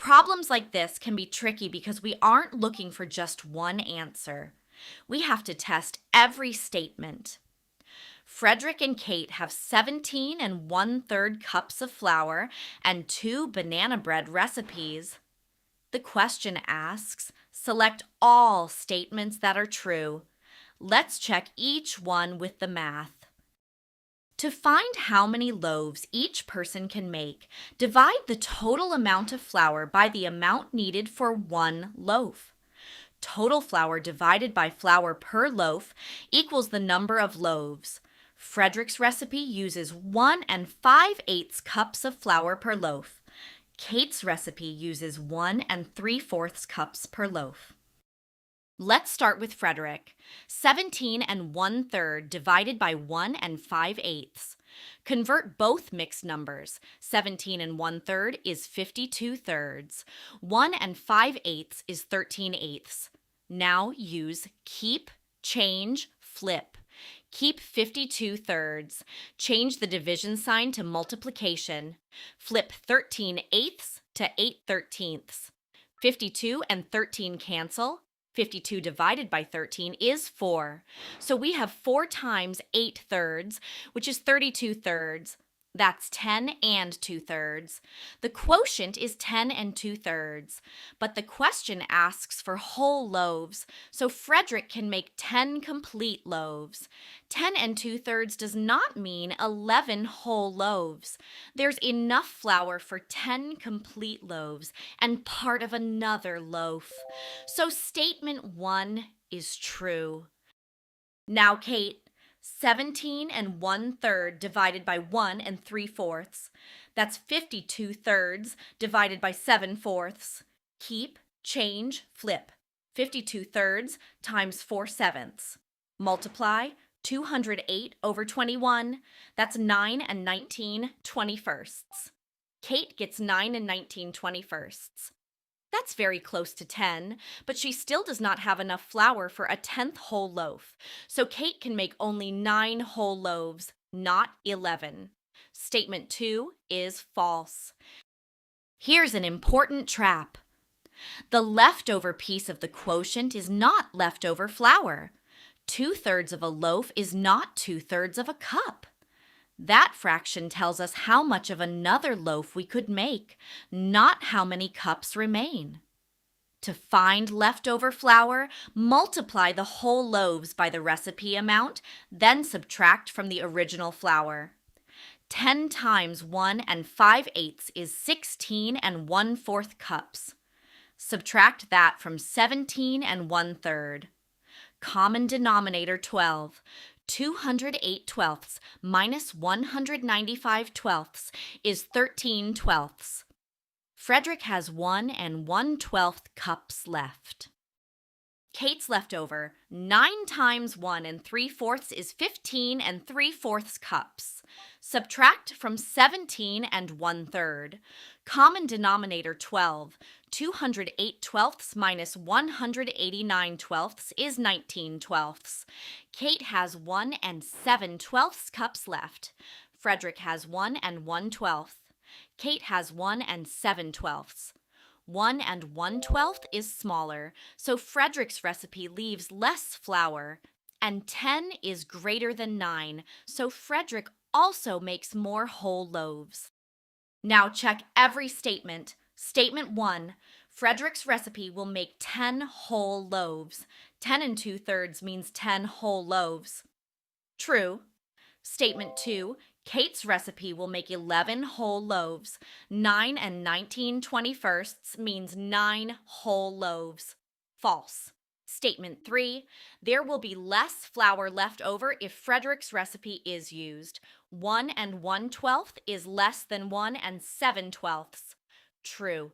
Problems like this can be tricky because we aren't looking for just one answer. We have to test every statement. Frederick and Kate have 17 and 1/3 cups of flour and 2 banana bread recipes. The question asks, select all statements that are true. Let's check each one with the math. To find how many loaves each person can make, divide the total amount of flour by the amount needed for one loaf. Total flour divided by flour per loaf equals the number of loaves. Frederick's recipe uses 1 5/8 cups of flour per loaf. Kate's recipe uses 1 3/4 cups per loaf. Let's start with Frederick. 17 and 1/3 divided by 1 5/8. Convert both mixed numbers. 17 and 1/3 is 52 thirds. 1 5/8 is 13 eighths. Now use keep, change, flip. Keep 52 thirds. Change the division sign to multiplication. Flip 13 eighths to 8/13. 52 and 13 cancel. 52 divided by 13 is 4. So we have 4 times 8/3, which is 32 thirds. That's 10 and 2/3. The quotient is 10 and 2/3, but the question asks for whole loaves, so Frederick can make 10 complete loaves. 10 and 2/3 does not mean 11 whole loaves. There's enough flour for 10 complete loaves and part of another loaf. So statement 1 is true. Now, Kate, 17 and 1/3 divided by 1 3/4. That's 52 thirds divided by 7/4. Keep, change, flip. 52 thirds times 4/7. Multiply 208 over 21. That's 9 and 19/21. Kate gets 9 and 19/21. That's very close to 10, but she still does not have enough flour for a 10th whole loaf. So Kate can make only 9 whole loaves, not 11. Statement 2 is false. Here's an important trap. The leftover piece of the quotient is not leftover flour. 2/3 of a loaf is not 2/3 of a cup. That fraction tells us how much of another loaf we could make, not how many cups remain. To find leftover flour, multiply the whole loaves by the recipe amount, then subtract from the original flour. 10 times 1 5/8 is 16 and 1/4 cups. Subtract that from 17 and 1/3. Common denominator 12. 208 minus 195 is 13/12. Frederick has 1 1/12 cups left. Kate's leftover 9 times 1 3/4 is 15 3/4 cups. Subtract from 17 and 1/3. Common denominator 12. 208 minus 189 is 19/12. Kate has 1 7/12 cups left. Frederick has 1 1/12. Kate has 1 7/12. 1 1/12 is smaller, so Frederick's recipe leaves less flour, and 10 is greater than 9, so Frederick also makes more whole loaves. Now check every statement. Statement 1, Frederick's recipe will make 10 whole loaves. 10 and 2/3 means 10 whole loaves. True. Statement 2, Kate's recipe will make 11 whole loaves. 9 and 19/21 means 9 whole loaves. False. Statement 3, there will be less flour left over if Frederick's recipe is used. 1 1/12 is less than 1 7/12. True.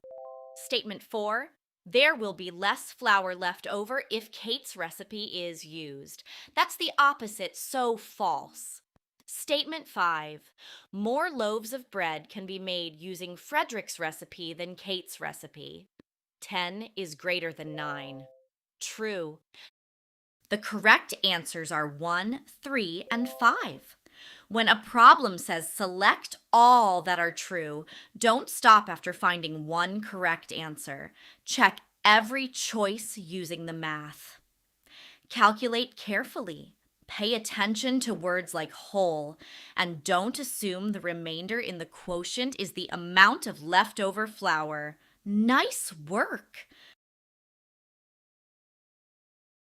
Statement 4, there will be less flour left over if Kate's recipe is used. That's the opposite, so false. Statement 5, more loaves of bread can be made using Frederick's recipe than Kate's recipe. 10 is greater than 9. True. The correct answers are 1, 3, and 5. When a problem says select all that are true, don't stop after finding one correct answer. Check every choice using the math. Calculate carefully. Pay attention to words like whole, and don't assume the remainder in the quotient is the amount of leftover flour. Nice work!